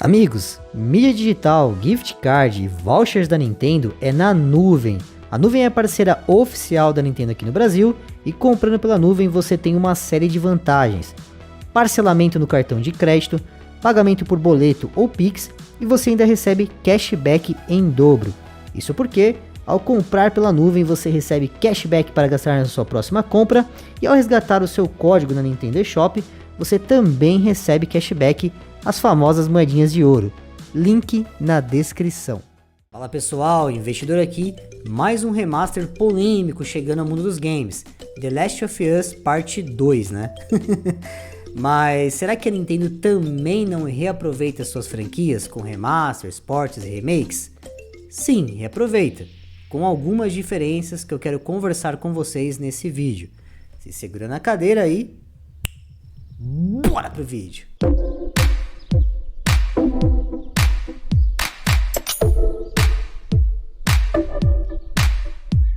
Amigos, mídia digital, gift card e vouchers da Nintendo é na Nuvem. A Nuvem é a parceira oficial da Nintendo aqui no Brasil e comprando pela Nuvem você tem uma série de vantagens. Parcelamento no cartão de crédito, pagamento por boleto ou Pix e você ainda recebe cashback em dobro. Isso porque, ao comprar pela Nuvem, você recebe cashback para gastar na sua próxima compra e ao resgatar o seu código na Nintendo eShop, você também recebe cashback, as famosas moedinhas de ouro. Link na descrição. Fala pessoal, investidor aqui, mais um remaster polêmico chegando ao mundo dos games. The Last of Us Parte 2, né? Mas será que a Nintendo também não reaproveita suas franquias com remasters, ports e remakes? Sim, reaproveita, com algumas diferenças que eu quero conversar com vocês nesse vídeo. Se segura na cadeira aí, bora pro vídeo!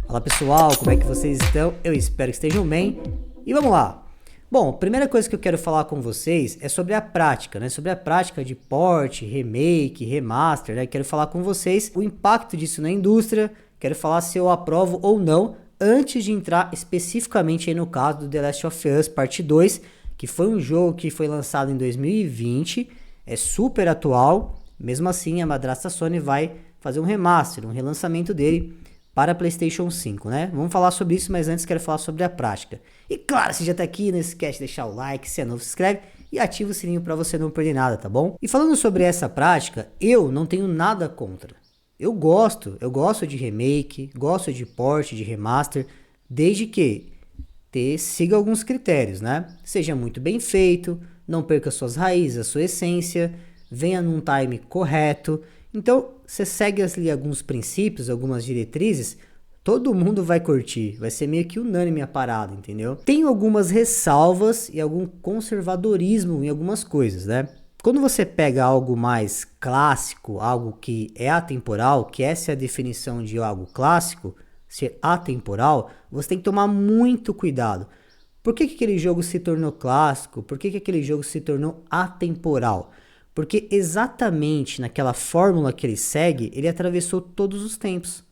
Fala pessoal, como é que vocês estão? Eu espero que estejam bem e vamos lá! Bom, a primeira coisa que eu quero falar com vocês é sobre a prática, né? Sobre a prática de port, remake, remaster, né? Quero falar com vocês o impacto disso na indústria, quero falar se eu aprovo ou não, antes de entrar especificamente aí no caso do The Last of Us Parte 2, que foi um jogo que foi lançado em 2020, é super atual, mesmo assim a madrasta Sony vai fazer um remaster, um relançamento dele para PlayStation 5, né? Vamos falar sobre isso, mas antes quero falar sobre a prática. E claro, se já tá aqui, não esquece de deixar o like, se é novo, se inscreve e ativa o sininho para você não perder nada, tá bom? E falando sobre essa prática, eu não tenho nada contra. Eu gosto de remake, gosto de port, de remaster, desde que siga alguns critérios, né? Seja muito bem feito, não perca suas raízes, a sua essência, venha num time correto. Então, você segue ali alguns princípios, algumas diretrizes, todo mundo vai curtir, vai ser meio que unânime a parada, entendeu? Tem algumas ressalvas e algum conservadorismo em algumas coisas, né? Quando você pega algo mais clássico, algo que é atemporal, que essa é a definição de algo clássico, ser atemporal, você tem que tomar muito cuidado. Por que aquele jogo se tornou clássico? Por que aquele jogo se tornou atemporal? Porque exatamente naquela fórmula que ele segue, ele atravessou todos os tempos.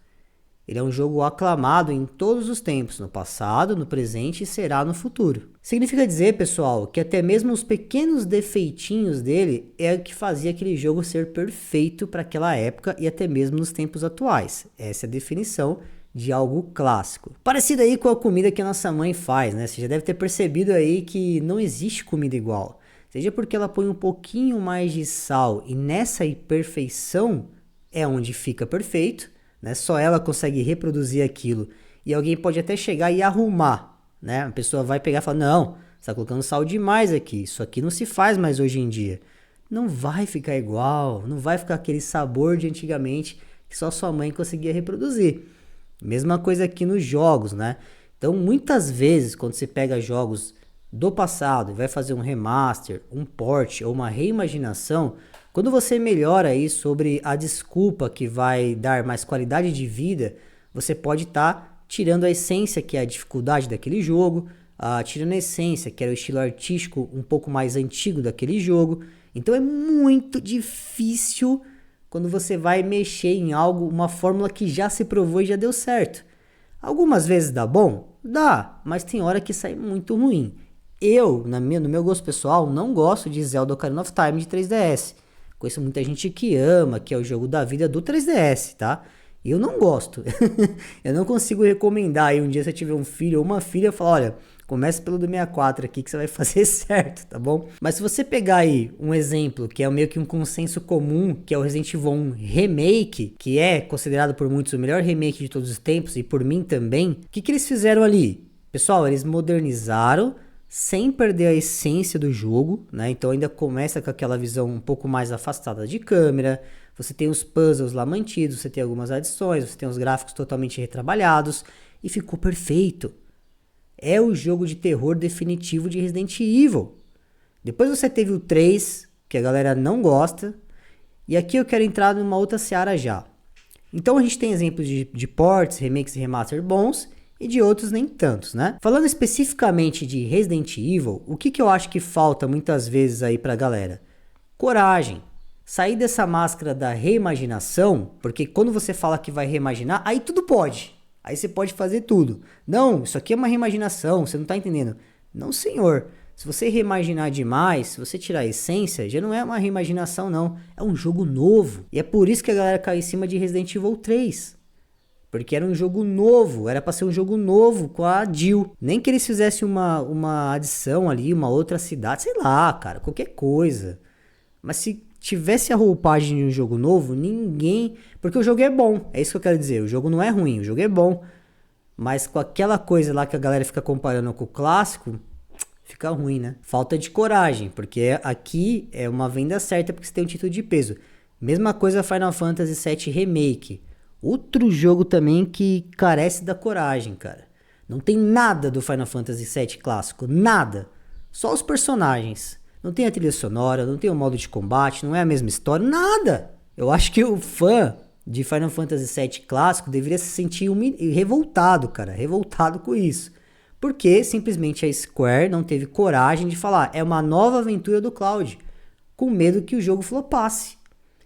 Ele é um jogo aclamado em todos os tempos, no passado, no presente e será no futuro. Significa dizer, pessoal, que até mesmo os pequenos defeitinhos dele é o que fazia aquele jogo ser perfeito para aquela época e até mesmo nos tempos atuais. Essa é a definição de algo clássico. Parecido aí com a comida que a nossa mãe faz, né? Você já deve ter percebido aí que não existe comida igual. Seja porque ela põe um pouquinho mais de sal e nessa imperfeição é onde fica perfeito, né? Só ela consegue reproduzir aquilo e alguém pode até chegar e arrumar, né? A pessoa vai pegar e falar, não, você está colocando sal demais aqui, isso aqui não se faz mais hoje em dia. Não vai ficar igual, não vai ficar aquele sabor de antigamente que só sua mãe conseguia reproduzir. Mesma coisa aqui nos jogos, né? Então muitas vezes quando você pega jogos do passado e vai fazer um remaster, um port ou uma reimaginação, quando você melhora aí sobre a desculpa que vai dar mais qualidade de vida, você pode estar tirando a essência que é a dificuldade daquele jogo, tirando a essência que era o estilo artístico um pouco mais antigo daquele jogo. Então é muito difícil quando você vai mexer em algo, uma fórmula que já se provou e já deu certo. Algumas vezes dá bom? Dá, mas tem hora que sai muito ruim. Eu, no meu gosto pessoal, não gosto de Zelda Ocarina of Time de 3DS. Conheço muita gente que ama, que é o jogo da vida do 3DS, tá? Eu não gosto. Eu não consigo recomendar aí um dia se eu tiver um filho ou uma filha, eu falo, olha, comece pelo do 64 aqui que você vai fazer certo, tá bom? Mas se você pegar aí um exemplo que é meio que um consenso comum, que é o Resident Evil 1 Remake, que é considerado por muitos o melhor remake de todos os tempos e por mim também, o que eles fizeram ali? Pessoal, eles modernizaram sem perder a essência do jogo, né? Então ainda começa com aquela visão um pouco mais afastada de câmera, você tem os puzzles lá mantidos, você tem algumas adições, você tem os gráficos totalmente retrabalhados e ficou perfeito. É o jogo de terror definitivo de Resident Evil. Depois você teve o 3, que a galera não gosta, e aqui eu quero entrar numa outra seara já. Então a gente tem exemplos de ports, remakes e remaster bons, e de outros nem tantos, né? Falando especificamente de Resident Evil, o que eu acho que falta muitas vezes aí pra galera? Coragem. sair dessa máscara da reimaginação, porque quando você fala que vai reimaginar, aí tudo pode. Aí você pode fazer tudo. Não, isso aqui é uma reimaginação, você não tá entendendo. Não, senhor. Se você reimaginar demais, se você tirar a essência, já não é uma reimaginação, não. É um jogo novo. E é por isso que a galera caiu em cima de Resident Evil 3. Porque era um jogo novo, era pra ser um jogo novo com a Jill. Nem que eles fizessem uma adição ali, uma outra cidade, sei lá, cara, qualquer coisa. Mas se tivesse a roupagem de um jogo novo, ninguém... Porque o jogo é bom, é isso que eu quero dizer. O jogo não é ruim, o jogo é bom. Mas com aquela coisa lá que a galera fica comparando com o clássico, fica ruim, né? Falta de coragem, porque aqui é uma venda certa porque você tem um título de peso. Mesma coisa Final Fantasy VII Remake. Outro jogo também que carece da coragem, cara. Não tem nada do Final Fantasy VII clássico, nada. Só os personagens. Não tem a trilha sonora, não tem o modo de combate, não é a mesma história, nada. Eu acho que o fã de Final Fantasy VII clássico deveria se sentir revoltado, cara. Revoltado com isso. Porque simplesmente a Square não teve coragem de falar, é uma nova aventura do Cloud. Com medo que o jogo flopasse.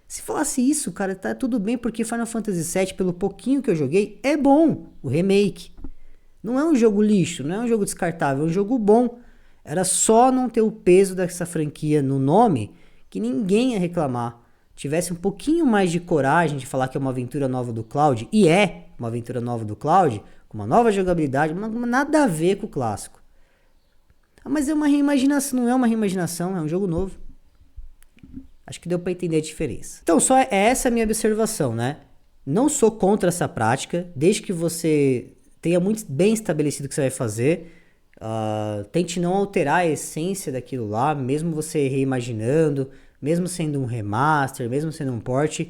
Se falasse isso, cara, tá tudo bem, porque Final Fantasy VII, pelo pouquinho que eu joguei, é bom, o remake. Não é um jogo lixo, não é um jogo descartável, é um jogo bom. Era só não ter o peso dessa franquia no nome, que ninguém ia reclamar. Tivesse um pouquinho mais de coragem de falar que é uma aventura nova do Cloud, e é uma aventura nova do Cloud, com uma nova jogabilidade, mas nada a ver com o clássico. Ah, mas é uma reimaginação, não é uma reimaginação, é um jogo novo. Acho que deu para entender a diferença. Então, só essa a minha observação, né? Não sou contra essa prática, desde que você tenha muito bem estabelecido o que você vai fazer. Tente não alterar a essência daquilo lá, mesmo você reimaginando, mesmo sendo um remaster, mesmo sendo um port.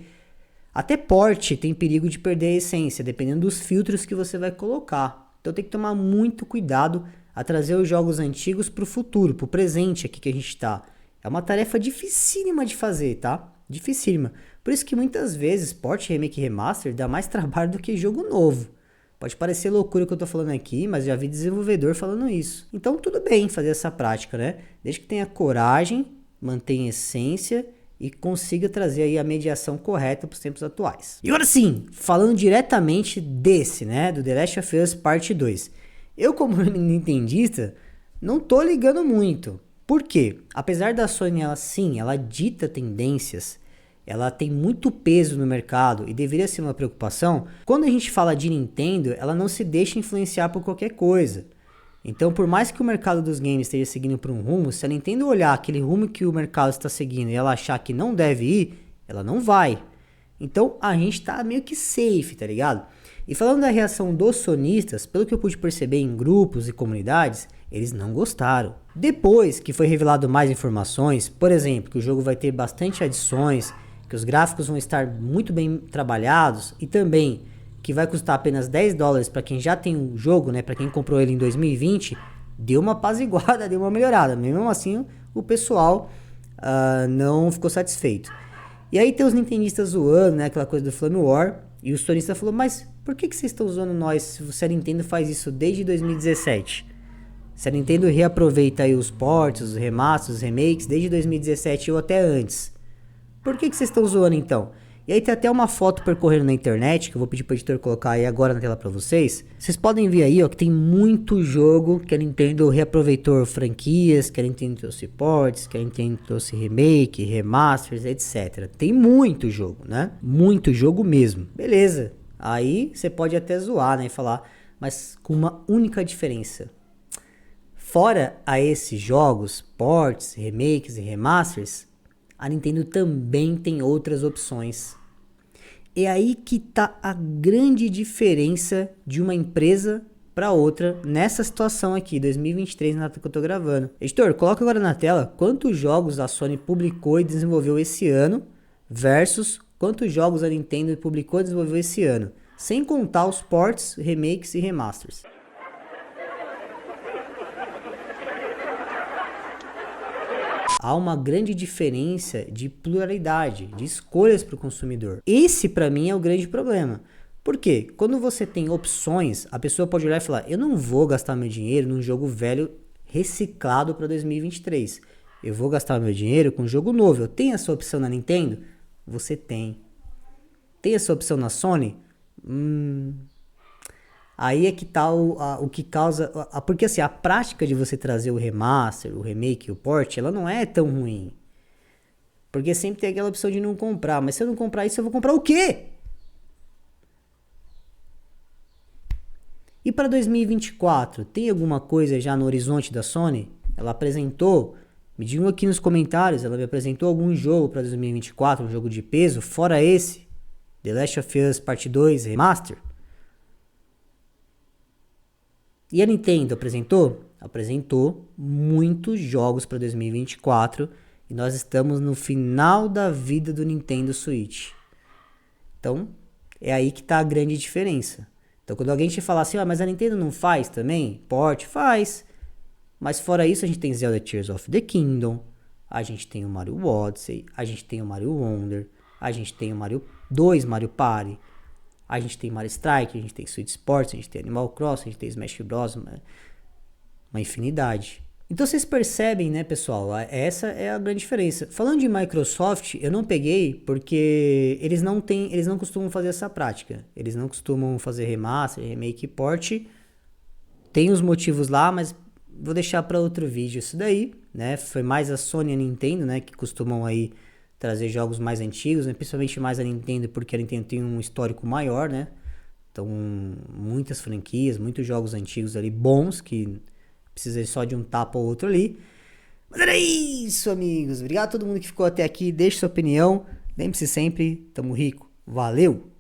Até port tem perigo de perder a essência, dependendo dos filtros que você vai colocar. Então tem que tomar muito cuidado a trazer os jogos antigos para o futuro, para o presente aqui que a gente está. É uma tarefa dificílima de fazer, tá? Dificílima. Por isso que muitas vezes port, remake e remaster dá mais trabalho do que jogo novo. Pode parecer loucura o que eu tô falando aqui, mas já vi desenvolvedor falando isso. Então tudo bem fazer essa prática, né? Desde que tenha coragem, mantenha a essência e consiga trazer aí a mediação correta para os tempos atuais. E agora sim, falando diretamente desse, né? Do The Last of Us Parte 2. Eu, como nintendista, não tô ligando muito. Por quê? Apesar da Sony, ela dita tendências, ela tem muito peso no mercado e deveria ser uma preocupação. Quando a gente fala de Nintendo, ela não se deixa influenciar por qualquer coisa. Então, por mais que o mercado dos games esteja seguindo por um rumo, se a Nintendo olhar aquele rumo que o mercado está seguindo e ela achar que não deve ir, ela não vai. Então, a gente tá meio que safe, tá ligado? E falando da reação dos sonistas, pelo que eu pude perceber em grupos e comunidades, eles não gostaram. Depois que foi revelado mais informações, por exemplo, que o jogo vai ter bastante adições, que os gráficos vão estar muito bem trabalhados e também que vai custar apenas $10 para quem já tem o jogo, né, para quem comprou ele em 2020, deu uma apaziguada, deu uma melhorada. Mesmo assim, o pessoal não ficou satisfeito. E aí tem os nintendistas zoando, né, aquela coisa do Flame War, e o sonista falou, mas por que vocês estão zoando nós se a Nintendo faz isso desde 2017? Se a Nintendo reaproveita aí os ports, os remasters, os remakes desde 2017 ou até antes, por que vocês estão zoando então? E aí tem até uma foto percorrendo na internet, que eu vou pedir para o editor colocar aí agora na tela para vocês. Vocês podem ver aí, ó, que tem muito jogo que a Nintendo reaproveitou franquias, que a Nintendo trouxe ports, que a Nintendo trouxe remake, remasters, etc. Tem muito jogo, né? Muito jogo mesmo. Beleza. Aí você pode até zoar, né, e falar, mas com uma única diferença. Fora a esses jogos, ports, remakes e remasters, a Nintendo também tem outras opções. É aí que tá a grande diferença de uma empresa para outra nessa situação aqui, 2023, na data que eu tô gravando. Editor, coloca agora na tela quantos jogos a Sony publicou e desenvolveu esse ano versus quantos jogos a Nintendo publicou e desenvolveu esse ano, sem contar os ports, remakes e remasters. Há uma grande diferença de pluralidade, de escolhas para o consumidor. Esse, para mim, é o grande problema. Por quê? Quando você tem opções, a pessoa pode olhar e falar, eu não vou gastar meu dinheiro num jogo velho reciclado para 2023. Eu vou gastar meu dinheiro com jogo novo. Eu tenho essa opção na Nintendo? Você tem. Tem essa opção na Sony? Aí é que tá o que causa... porque assim, a prática de você trazer o remaster, o remake, o port, ela não é tão ruim. Porque sempre tem aquela opção de não comprar. Mas se eu não comprar isso, eu vou comprar o quê? E para 2024, tem alguma coisa já no horizonte da Sony? Ela apresentou, me digam aqui nos comentários, ela me apresentou algum jogo para 2024, um jogo de peso, fora esse, The Last of Us Part 2 Remaster? E a Nintendo apresentou? Apresentou muitos jogos para 2024 e nós estamos no final da vida do Nintendo Switch. Então, é aí que está a grande diferença. Então, quando alguém te falar assim, mas a Nintendo não faz também? Port faz. Mas fora isso, a gente tem Zelda Tears of the Kingdom, a gente tem o Mario Odyssey, a gente tem o Mario Wonder, a gente tem o Mario 2 Mario Party, a gente tem Mario Strike, a gente tem Switch Sports, a gente tem Animal Crossing, a gente tem Smash Bros, uma infinidade. Então vocês percebem, né, pessoal? Essa é a grande diferença. Falando de Microsoft, eu não peguei porque eles não costumam fazer essa prática. Eles não costumam fazer remaster, remake e port. Tem os motivos lá, mas vou deixar para outro vídeo isso daí, né? Foi mais a Sony e a Nintendo, né, que costumam aí trazer jogos mais antigos, né? Principalmente mais a Nintendo, porque a Nintendo tem um histórico maior, né? Então, muitas franquias, muitos jogos antigos ali bons que precisa só de um tapa ou outro ali. Mas era isso, amigos. Obrigado a todo mundo que ficou até aqui. Deixe sua opinião. Lembre-se sempre, tamo rico. Valeu!